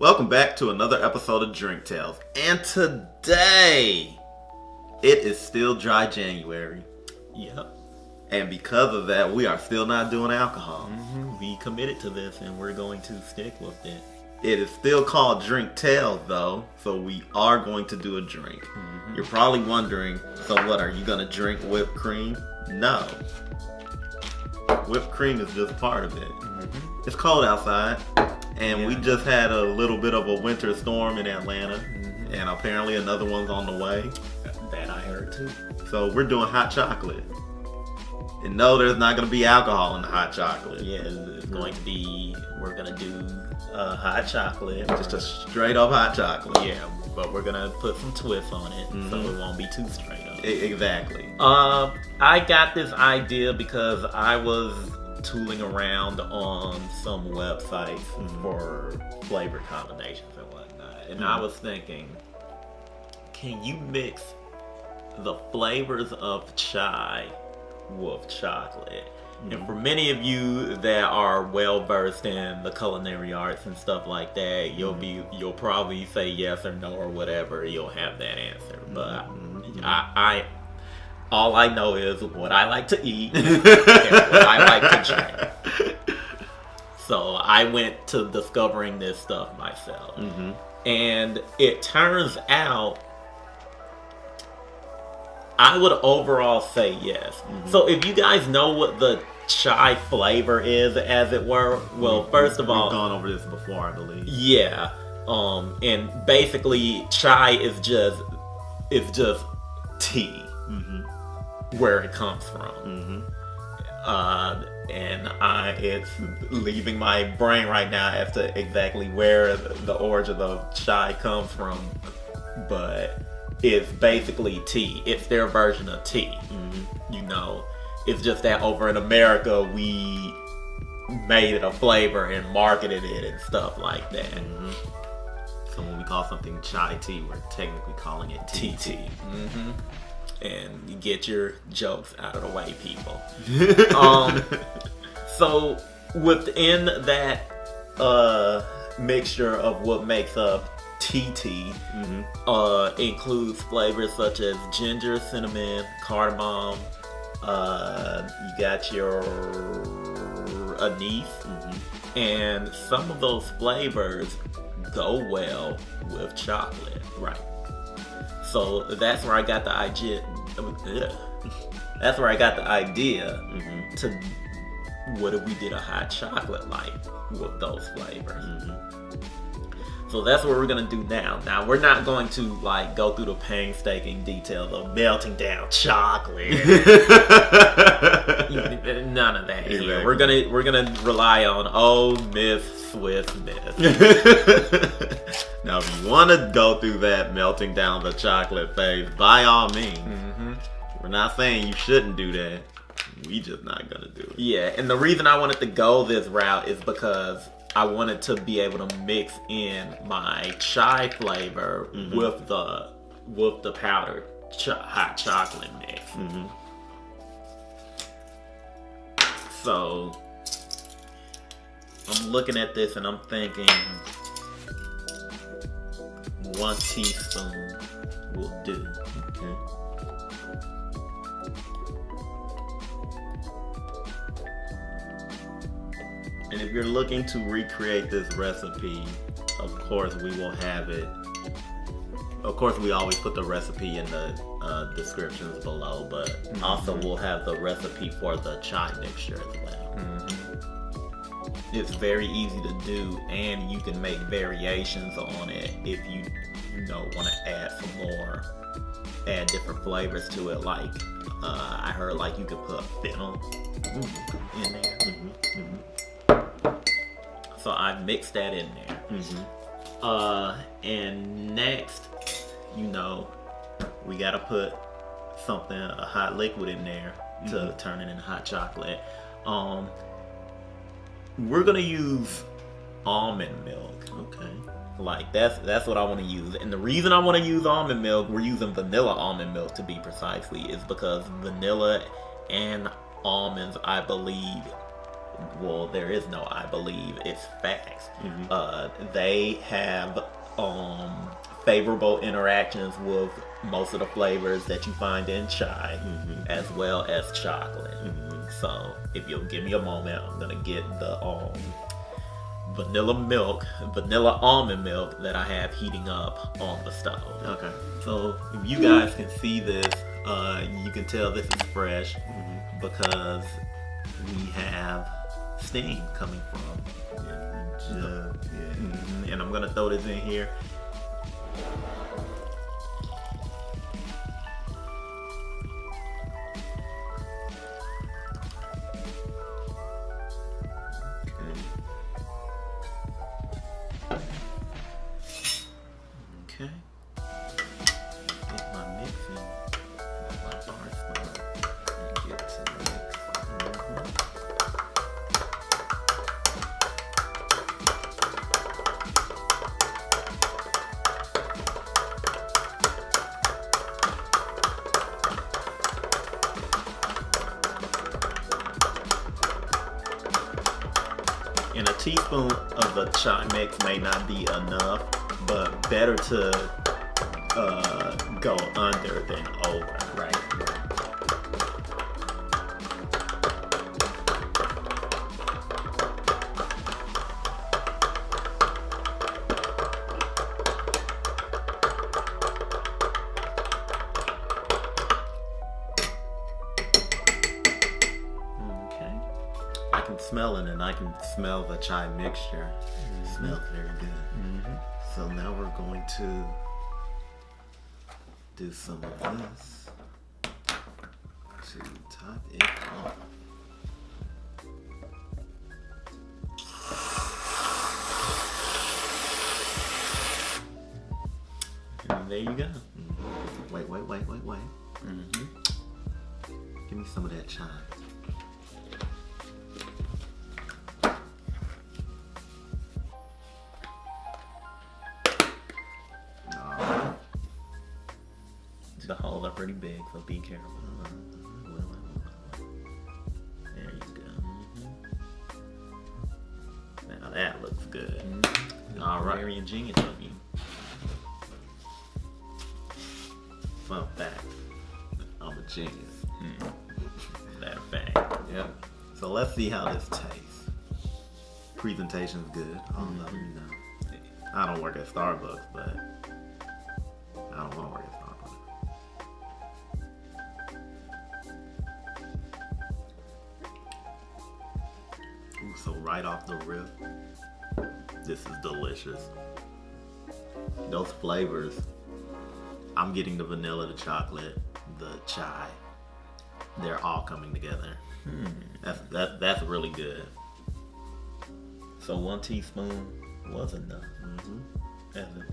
Welcome back to another episode of Drink Tales. And today, it is still dry January. Yep. And because of that, we are still not doing alcohol. We committed to this and we're going to stick with it. It is still called Drink Tales though, so we are going to do a drink. You're probably wondering, so what, are you going to drink whipped cream? No. Whipped cream is just part of it. It's cold outside. And we just had a little bit of a winter storm in Atlanta. And apparently another one's on the way. That I heard too. So we're doing hot chocolate. And no, there's not going to be alcohol in the hot chocolate. Yeah, it's going to be, we're going to do hot chocolate. Just a straight up hot chocolate. Yeah, but we're going to put some twists on it so it won't be too straight up. Exactly. I got this idea because I was tooling around on some websites for flavor combinations and whatnot. And I was thinking, can you mix the flavors of chai with chocolate? And for many of you that are well versed in the culinary arts and stuff like that, you'll probably say yes or no or whatever. You'll have that answer. But I all I know is what I like to eat and what I like to drink. So I went to discovering this stuff myself. And it turns out I would overall say yes. So if you guys know what the chai flavor is, as it were, well, first of all, we've gone over this before, I believe. Yeah. And basically chai is just tea. Where it comes from. And it's leaving my brain right now as to exactly where the origin of chai comes from, but it's basically tea. It's their version of tea. You know, it's just that over in America we made it a flavor and marketed it and stuff like that. So when we call something chai tea, we're technically calling it tea. And you get your jokes out of the way, people. So within that mixture of what makes up tea, includes flavors such as ginger, cinnamon, cardamom. You got your anise, and some of those flavors go well with chocolate. Right. So that's where I got the idea. That's where I got the idea to what if we did a hot chocolate like with those flavors. So that's what we're gonna do now. Now we're not going to like go through the painstaking details of melting down chocolate. None of that here. We're gonna rely on old Miss Swiss Miss. Now, if you want to go through that melting down the chocolate phase, by all means. We're not saying you shouldn't do that. We just not gonna do it. Yeah, and the reason I wanted to go this route is because I wanted to be able to mix in my chai flavor with the powdered hot chocolate mix. So I'm looking at this and I'm thinking 1 teaspoon will do. And if you're looking to recreate this recipe, of course we will have it. Of course, we always put the recipe in the descriptions below, but also we'll have the recipe for the chai mixture as well. It's very easy to do, and you can make variations on it if you want to add different flavors to it. Like I heard, like you could put fennel in there. So I mixed that in there. And next, we gotta put a hot liquid in there to turn it into hot chocolate. We're gonna use almond milk. Okay. Like that's what I want to use. And the reason I want to use almond milk, we're using vanilla almond milk to be precisely, is because vanilla and almonds, I believe, well, there is no I believe, it's facts. They have favorable interactions with most of the flavors that you find in chai, as well as chocolate. So if you'll give me a moment, I'm gonna get the vanilla almond milk that I have heating up on the stove. Okay. So if you guys can see this, you can tell this is fresh because we have steam coming from the jug. And I'm gonna throw this in here. Okay. Get my mixing, my bar spoon, and get to the mix. And a teaspoon of the chai mix may not be enough, but better to go under than over. Right. Okay. I can smell it, and I can smell the chai mixture. It smells very good. So now we're going to do some of this to top it off. And there you go. Wait. Give me some of that chai. The holes are pretty big, so be careful. There you go. Now that looks good. All right. Very ingenious of you. Fun fact, I'm a genius. That fact. Yep. So let's see how this tastes. Presentation's good. Although, you know, I don't work at Starbucks, but I don't want to work at Starbucks. Ooh, so right off the rip, this is delicious. Those flavors, I'm getting the vanilla, the chocolate, the chai. They're all coming together. That's really good. So 1 teaspoon was enough. As it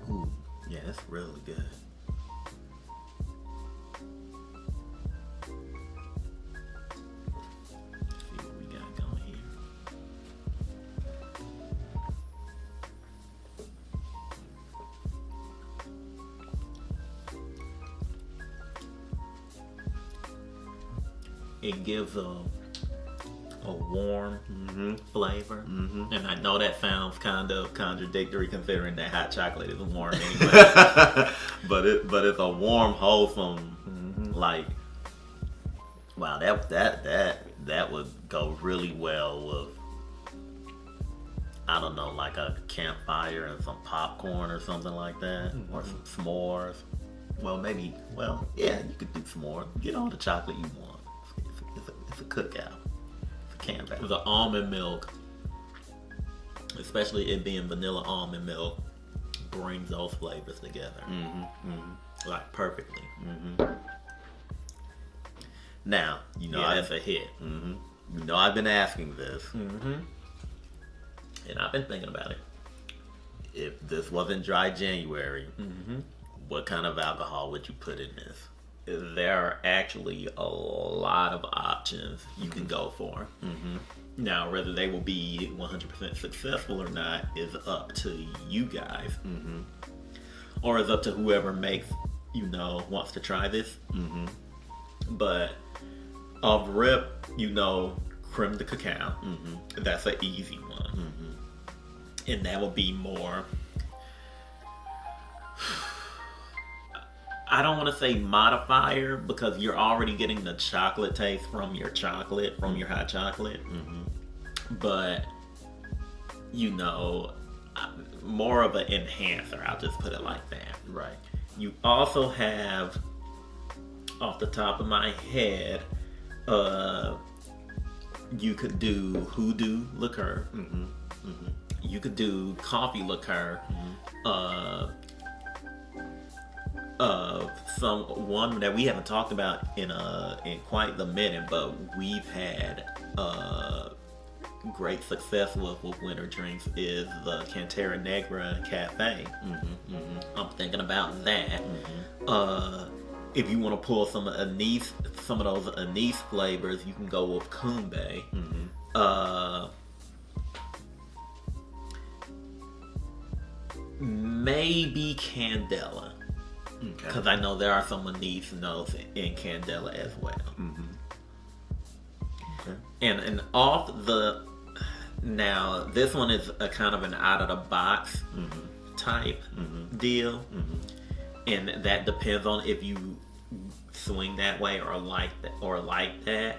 were. Ooh, yeah, that's really good. Let's see what we got going here. It gives a warm flavor, and I know that sounds kind of contradictory considering that hot chocolate is warm anyway. but it's a warm, wholesome, like, wow, that would go really well with, I don't know, like a campfire and some popcorn or something like that, or some s'mores. Well, yeah, you could do s'mores. Get all the chocolate you want. It's a cookout. It's the almond milk, especially it being vanilla almond milk, brings those flavors together, like perfectly. Now, you know that's a hit. You know I've been asking this, and I've been thinking about it. If this wasn't dry January, what kind of alcohol would you put in this? There are actually a lot of options you can go for. Now, whether they will be 100% successful or not is up to you guys, or is up to whoever makes, wants to try this. But Off rip, creme de cacao. That's an easy one. And that will be more, I don't want to say modifier, because you're already getting the chocolate taste from your hot chocolate. But, more of an enhancer, I'll just put it like that. Right. You also have, off the top of my head, you could do hoodoo liqueur. You could do coffee liqueur. One that we haven't talked about in quite the minute, but we've had great success with winter drinks, is the Cantera Negra Cafe. I'm thinking about that. If you want to pull some of those anise flavors, you can go with Kumbe. Maybe Candela, because I know there are some anise notes in Candela as well. And off the, now this one is a kind of an out of the box type deal, and that depends on if you swing that way or like that.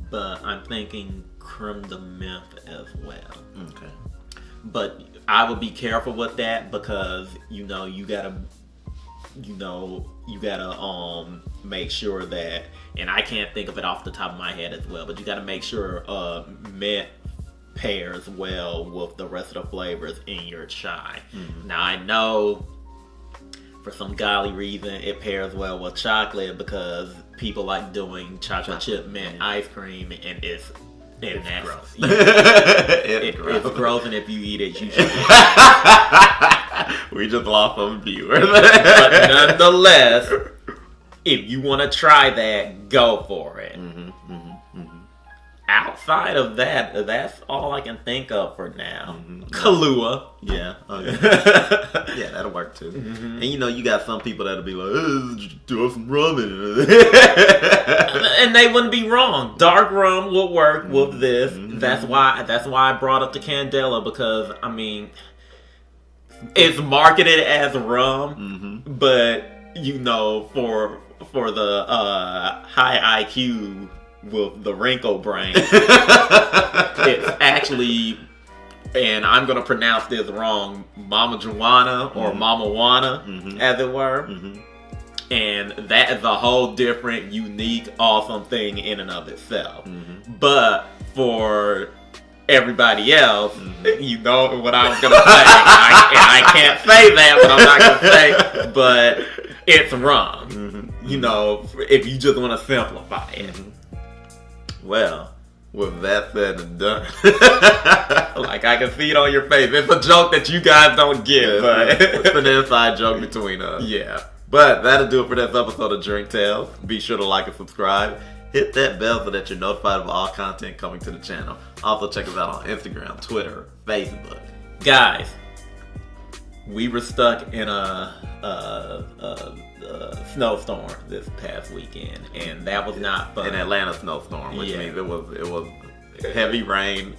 But I'm thinking creme de menthe as well. But I would be careful with that, because you gotta make sure that, and I can't think of it off the top of my head as well, but you gotta make sure mint pairs well with the rest of the flavors in your chai. Now I know for some golly reason it pairs well with chocolate, because people like doing chocolate chip mint ice cream, and it's gross. It's gross, and if you eat it, you should. We just lost some viewers. But nonetheless, if you want to try that, go for it. Outside of that's all I can think of for now. Kahlua. Yeah. Yeah, that'll work too. And you got some people that'll be like, just throw some rum in it. And they wouldn't be wrong. Dark rum will work with this. That's why I brought up the Candela, because I mean, it's marketed as rum, but for the high IQ with the wrinkle brain, it's actually, and I'm gonna pronounce this wrong, Mama Juana or Mama Juana, as it were. And that is a whole different, unique, awesome thing in and of itself. But for everybody else, you know what I was gonna say. I can't say that, but I'm not gonna say. But it's rum. If you just want to simplify it. Well, with that said and done, like I can see it on your face. It's a joke that you guys don't get, but it's an inside joke between us. Yeah. But that'll do it for this episode of Drink Tales. Be sure to like and subscribe. Hit that bell so that you're notified of all content coming to the channel. Also check us out on Instagram, Twitter, Facebook. Guys, we were stuck in a snowstorm this past weekend, and that was not fun. An Atlanta snowstorm, which means it was heavy rain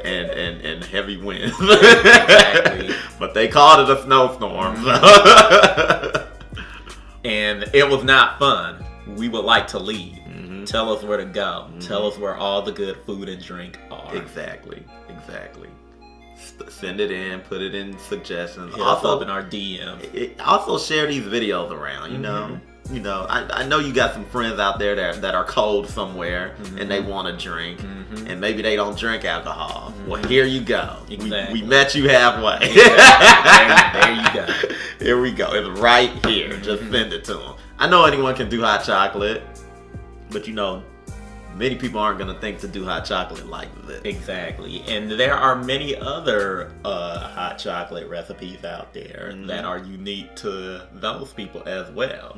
and heavy winds. Exactly. But they called it a snowstorm. And it was not fun. We would like to leave. Tell us where to go. Tell us where all the good food and drink are. Exactly. Send it in, put it in suggestions. Hit us up in our DMs. Also share these videos around, I know you got some friends out there that are cold somewhere and they want to drink, and maybe they don't drink alcohol. Well, here you go. Exactly. We met you halfway. Exactly. There you go. Here we go. It's right here. Just send it to them. I know anyone can do hot chocolate, but many people aren't going to think to do hot chocolate like this. Exactly. And there are many other hot chocolate recipes out there that are unique to those people as well.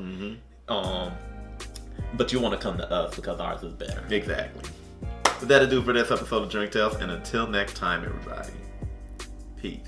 But you want to come to us because ours is better. Exactly. But that'll do for this episode of Drink Tales. And until next time, everybody. Peace.